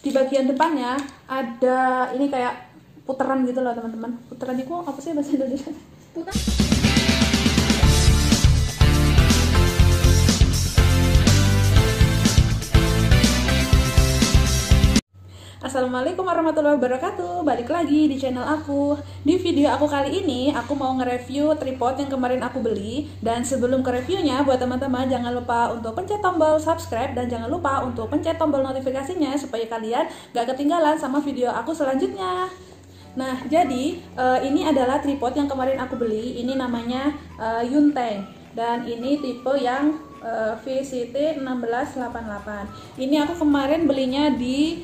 di bagian depannya ada ini kayak putaran gitu loh teman-teman. Putaran itu apa sih bahasa Indonesia? Putaran. Assalamualaikum warahmatullahi wabarakatuh. Balik lagi di channel aku. Di video aku kali ini aku mau nge-review tripod yang kemarin aku beli. Dan sebelum ke reviewnya, buat teman-teman jangan lupa untuk pencet tombol subscribe dan jangan lupa untuk pencet tombol notifikasinya supaya kalian gak ketinggalan sama video aku selanjutnya. Nah, jadi ini adalah tripod yang kemarin aku beli. Ini namanya Yunteng. Dan ini tipe yang VCT 1688. Ini aku kemarin belinya di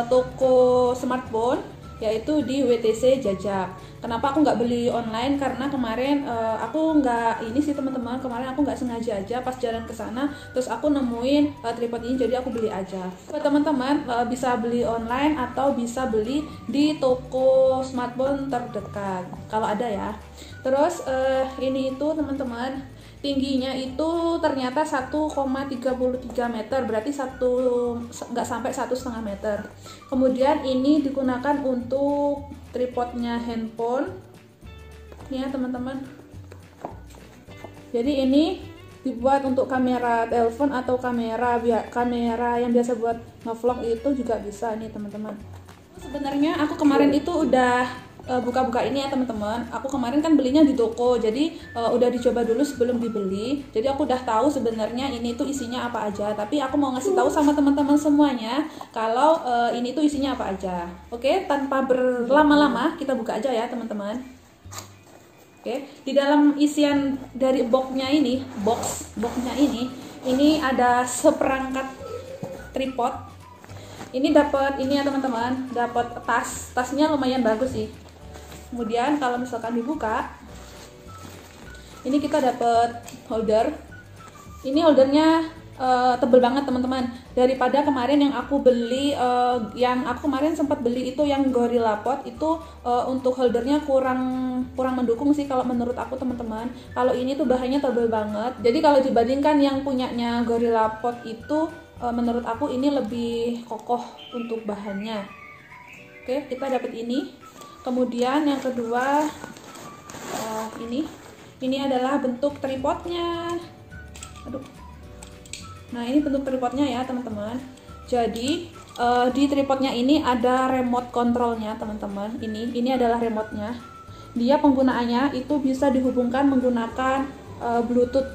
toko smartphone, yaitu di WTC Jajak. Kenapa aku nggak beli online? Karena kemarin aku nggak ini sih teman-teman, kemarin aku nggak sengaja aja pas jalan ke sana, terus aku nemuin tripod ini, jadi aku beli aja. Buat teman-teman bisa beli online atau bisa beli di toko smartphone terdekat kalau ada ya. Terus ini itu teman-teman, tingginya itu ternyata 1,33 meter, berarti nggak sampai 1,5 meter. Kemudian ini digunakan untuk tripodnya handphone ya teman-teman. Jadi ini dibuat untuk kamera telepon atau kamera yang biasa buat ngevlog itu juga bisa nih teman-teman. Sebenarnya aku kemarin itu udah buka-buka ini ya teman-teman. Aku kemarin kan belinya di toko, jadi udah dicoba dulu sebelum dibeli. Jadi aku udah tahu sebenarnya ini tuh isinya apa aja. Tapi aku mau ngasih tahu sama teman-teman semuanya kalau ini tuh isinya apa aja. Oke, tanpa berlama-lama kita buka aja ya teman-teman. Oke, di dalam isian dari boxnya ini ada seperangkat tripod. Ini dapat ini ya teman-teman, dapat tasnya lumayan bagus sih. Kemudian kalau misalkan dibuka, ini kita dapat holder. Ini holdernya tebel banget teman-teman. Daripada kemarin yang aku beli, yang aku kemarin sempat beli itu yang GorillaPod itu untuk holdernya kurang mendukung sih kalau menurut aku teman-teman. Kalau ini tuh bahannya tebel banget. Jadi kalau dibandingkan yang punyanya GorillaPod itu, menurut aku ini lebih kokoh untuk bahannya. Oke, kita dapat ini. Kemudian yang kedua, ini adalah bentuk tripodnya. Aduh. Nah, ini bentuk tripodnya ya teman-teman. Jadi di tripodnya ini ada remote controlnya teman-teman. Ini adalah remote-nya. Dia penggunaannya itu bisa dihubungkan menggunakan Bluetooth.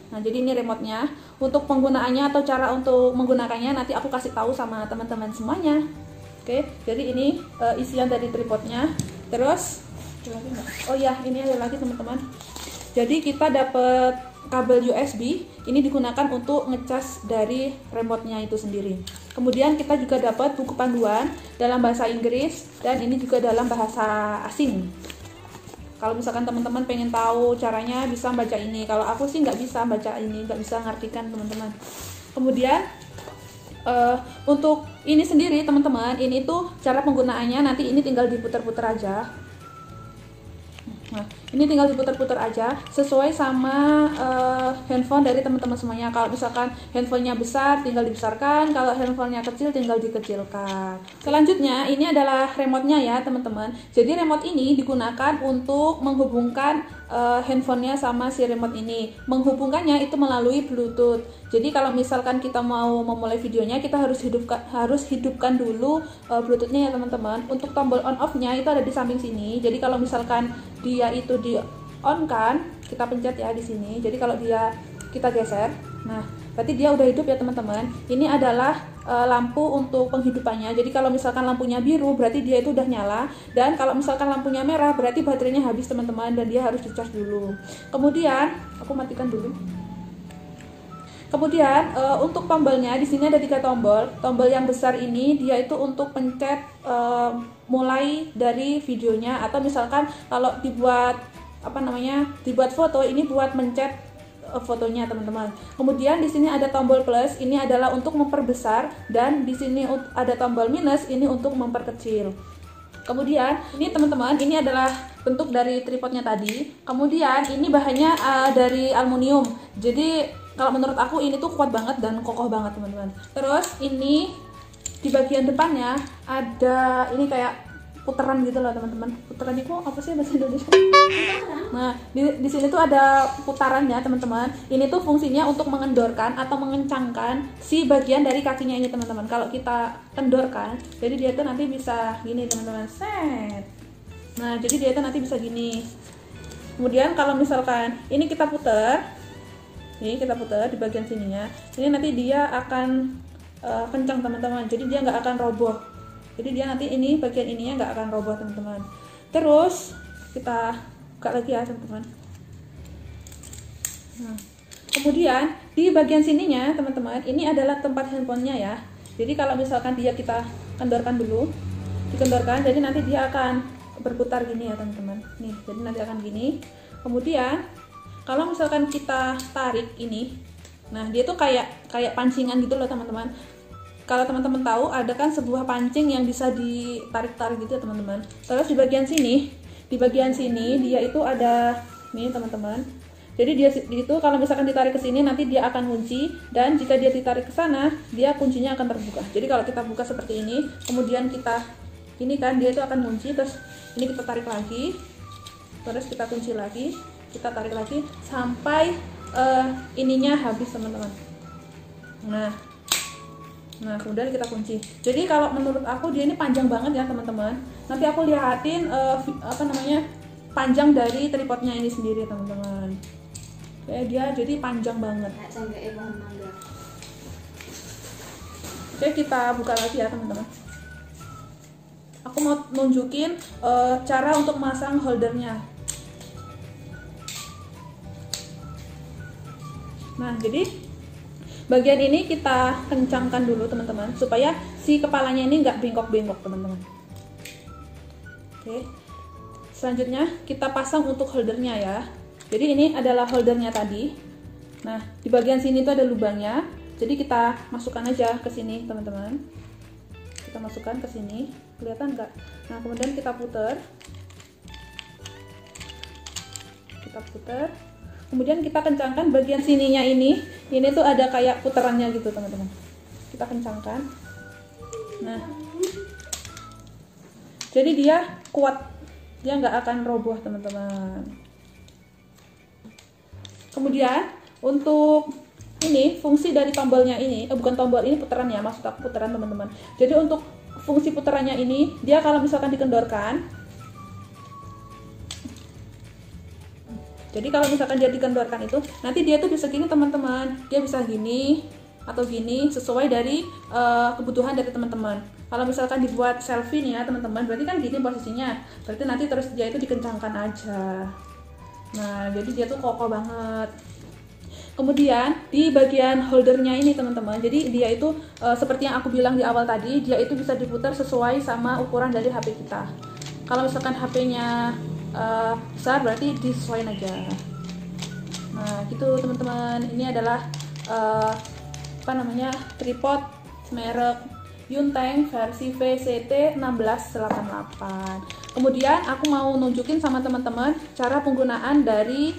Nah, jadi ini remote-nya. Untuk penggunaannya atau cara untuk menggunakannya nanti aku kasih tahu sama teman-teman semuanya. Oke, jadi ini isian dari tripodnya. Terus, oh ya, ini ada lagi teman-teman. Jadi kita dapat kabel USB. Ini digunakan untuk ngecas dari remote-nya itu sendiri. Kemudian kita juga dapat buku panduan dalam bahasa Inggris dan ini juga dalam bahasa asing. Kalau misalkan teman-teman pengen tahu caranya, bisa baca ini. Kalau aku sih nggak bisa baca ini, nggak bisa ngartikan teman-teman. Kemudian untuk ini sendiri teman-teman, ini tuh cara penggunaannya, nanti ini tinggal diputar-putar aja. Nah, ini tinggal diputar-putar aja sesuai sama handphone dari teman-teman semuanya. Kalau misalkan handphonenya besar, tinggal dibesarkan. Kalau handphonenya kecil, tinggal dikecilkan. Selanjutnya, ini adalah remote-nya ya teman-teman. Jadi remote ini digunakan untuk menghubungkan handphonenya sama si remote ini. Menghubungkannya itu melalui Bluetooth. Jadi kalau misalkan kita mau memulai videonya, kita harus hidupkan dulu Bluetooth-nya ya teman-teman. Untuk tombol on off-nya itu ada di samping sini. Jadi kalau misalkan dia itu di on kan, kita pencet ya di sini. Jadi kalau kita geser, nah berarti dia udah hidup ya teman-teman. Ini adalah lampu untuk penghidupannya. Jadi kalau misalkan lampunya biru, berarti dia itu udah nyala. Dan kalau misalkan lampunya merah, berarti baterainya habis teman-teman dan dia harus dicas dulu. Kemudian aku matikan dulu. Kemudian untuk tombolnya di sini ada 3 tombol. Tombol yang besar ini dia itu untuk pencet mulai dari videonya, atau misalkan kalau dibuat dibuat foto, ini buat mencet fotonya teman-teman. Kemudian di sini ada tombol plus, ini adalah untuk memperbesar, dan di sini ada tombol minus, ini untuk memperkecil. Kemudian ini teman-teman, ini adalah bentuk dari tripodnya tadi. Kemudian ini bahannya dari aluminium. Jadi kalau menurut aku ini tuh kuat banget dan kokoh banget teman-teman. Terus ini di bagian depannya ada ini kayak putaran gitu loh teman-teman. Putaran itu apa sih bahasa Indonesia? Nah, di sini tuh ada putarannya teman-teman. Ini tuh fungsinya untuk mengendorkan atau mengencangkan si bagian dari kakinya ini teman-teman. Kalau kita kendorkan, jadi dia tuh nanti bisa gini teman-teman. Set. Nah, jadi dia tuh nanti bisa gini. Kemudian kalau misalkan ini kita putar, ini kita putar di bagian sininya, ini nanti dia akan kencang teman-teman. Jadi dia nggak akan roboh. Jadi dia nanti ini bagian ininya nggak akan roboh teman-teman. Terus kita buka lagi ya teman-teman. Nah, kemudian di bagian sininya teman-teman, ini adalah tempat handphonenya ya. Jadi kalau misalkan dia kita kendorkan dulu, dikendorkan, jadi nanti dia akan berputar gini ya teman-teman. Nih, jadi nanti akan gini. Kemudian kalau misalkan kita tarik ini, nah dia tuh kayak pancingan gitu loh teman-teman. Kalau teman-teman tahu, ada kan sebuah pancing yang bisa ditarik-tarik gitu ya teman-teman. Terus di bagian sini dia itu ada nih teman-teman. Jadi dia itu kalau misalkan ditarik ke sini nanti dia akan kunci, dan jika dia ditarik ke sana dia kuncinya akan terbuka. Jadi kalau kita buka seperti ini, kemudian kita ini kan dia itu akan kunci, terus ini kita tarik lagi, terus kita kunci lagi, kita tarik lagi sampai ininya habis teman-teman. Nah kemudian kita kunci. Jadi kalau menurut aku dia ini panjang banget ya teman-teman. Nanti aku liatin panjang dari tripodnya ini sendiri teman-teman. Kayak dia jadi panjang banget. Oke, kita buka lagi ya teman-teman. Aku mau nunjukin cara untuk masang holdernya. Nah jadi bagian ini kita kencangkan dulu teman-teman, supaya si kepalanya ini nggak bengkok-bengkok teman-teman. Oke, selanjutnya kita pasang untuk holdernya ya. Jadi ini adalah holdernya tadi. Nah di bagian sini tuh ada lubangnya, jadi kita masukkan aja ke sini teman-teman. Kita masukkan ke sini, kelihatan nggak? Nah kemudian kita putar, kemudian kita kencangkan bagian sininya ini tuh ada kayak putarannya gitu teman-teman. Kita kencangkan. Nah, jadi dia kuat, dia nggak akan roboh teman-teman. Kemudian untuk ini fungsi dari tombolnya ini, bukan tombol, ini putaran ya, maksud aku putaran teman-teman. Jadi untuk fungsi putarannya ini, dia kalau misalkan dikendorkan, jadi kalau misalkan dia dikendorkan itu, nanti dia tuh bisa gini teman-teman. Dia bisa gini atau gini, sesuai dari kebutuhan dari teman-teman. Kalau misalkan dibuat selfie nih ya teman-teman, berarti kan gini posisinya. Berarti nanti terus dia itu dikencangkan aja. Nah, jadi dia tuh kokoh banget. Kemudian di bagian holdernya ini teman-teman, jadi dia itu seperti yang aku bilang di awal tadi, dia itu bisa diputar sesuai sama ukuran dari HP kita. Kalau misalkan HP-nya besar berarti disesuaikan aja. Nah gitu teman-teman, ini adalah tripod merek Yunteng versi VCT1688. Kemudian aku mau nunjukin sama teman-teman cara penggunaan dari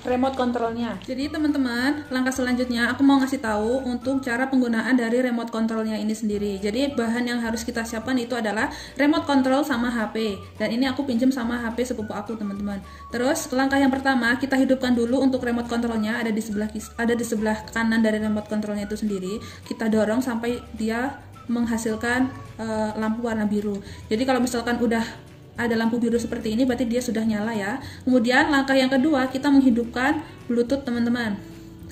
remote controlnya. Jadi teman-teman, langkah selanjutnya aku mau ngasih tahu untuk cara penggunaan dari remote controlnya ini sendiri. Jadi bahan yang harus kita siapkan itu adalah remote control sama HP. Dan ini aku pinjam sama HP sepupu aku teman-teman. Terus langkah yang pertama, kita hidupkan dulu untuk remote controlnya, ada di sebelah kanan dari remote controlnya itu sendiri. Kita dorong sampai dia menghasilkan lampu warna biru. Jadi kalau misalkan udah ada lampu biru seperti ini, berarti dia sudah nyala ya. Kemudian langkah yang kedua, kita menghidupkan Bluetooth teman-teman.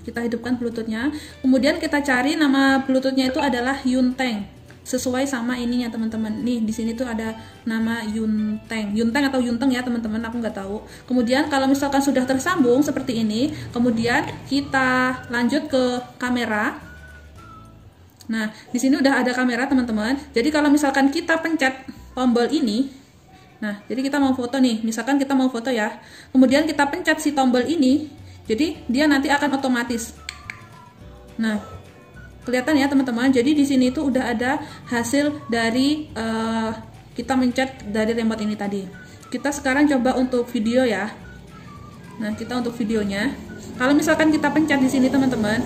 Kita hidupkan Bluetoothnya. Kemudian kita cari nama Bluetoothnya itu adalah Yunteng, sesuai sama ininya teman-teman. Nih di sini tuh ada nama Yunteng atau Yunteng ya teman-teman, aku nggak tahu. Kemudian kalau misalkan sudah tersambung seperti ini, kemudian kita lanjut ke kamera. Nah, di sini udah ada kamera teman-teman. Jadi kalau misalkan kita pencet tombol ini, nah, jadi kita mau foto nih. Misalkan kita mau foto ya. Kemudian kita pencet si tombol ini, jadi dia nanti akan otomatis. Nah, kelihatan ya teman-teman. Jadi di sini tuh udah ada hasil dari kita mencet dari remote ini tadi. Kita sekarang coba untuk video ya. Nah, kita untuk videonya. Kalau misalkan kita pencet di sini teman-teman,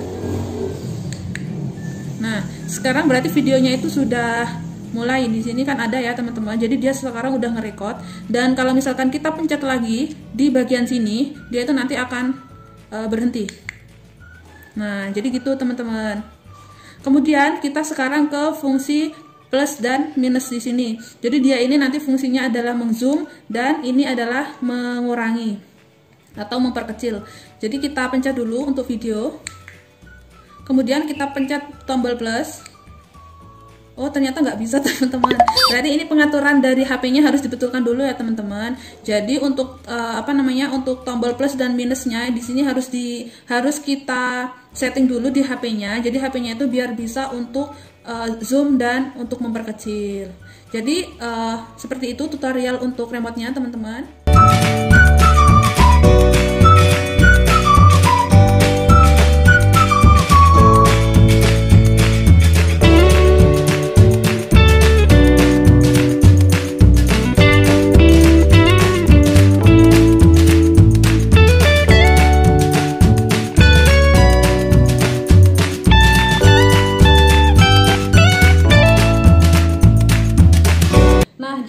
Nah, sekarang berarti videonya itu sudah mulai. Di sini kan ada ya teman-teman. Jadi dia sekarang udah nge-record, dan kalau misalkan kita pencet lagi di bagian sini, dia itu nanti akan berhenti. Nah, jadi gitu teman-teman. Kemudian kita sekarang ke fungsi plus dan minus di sini. Jadi dia ini nanti fungsinya adalah mengzoom dan ini adalah mengurangi atau memperkecil. Jadi kita pencet dulu untuk video. Kemudian kita pencet tombol plus. Oh, ternyata nggak bisa teman-teman. Berarti ini pengaturan dari HP-nya harus dibetulkan dulu ya teman-teman. Jadi untuk untuk tombol plus dan minusnya di sini harus kita setting dulu di HP-nya. Jadi HP-nya itu biar bisa untuk zoom dan untuk memperkecil. Jadi seperti itu tutorial untuk remote-nya teman-teman.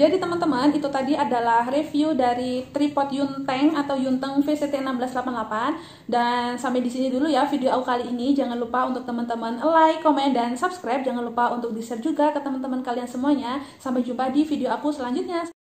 Jadi teman-teman, itu tadi adalah review dari tripod Yunteng atau Yunteng VCT1688, dan sampai di sini dulu ya video aku kali ini. Jangan lupa untuk teman-teman like, komen, dan subscribe. Jangan lupa untuk di-share juga ke teman-teman kalian semuanya. Sampai jumpa di video aku selanjutnya.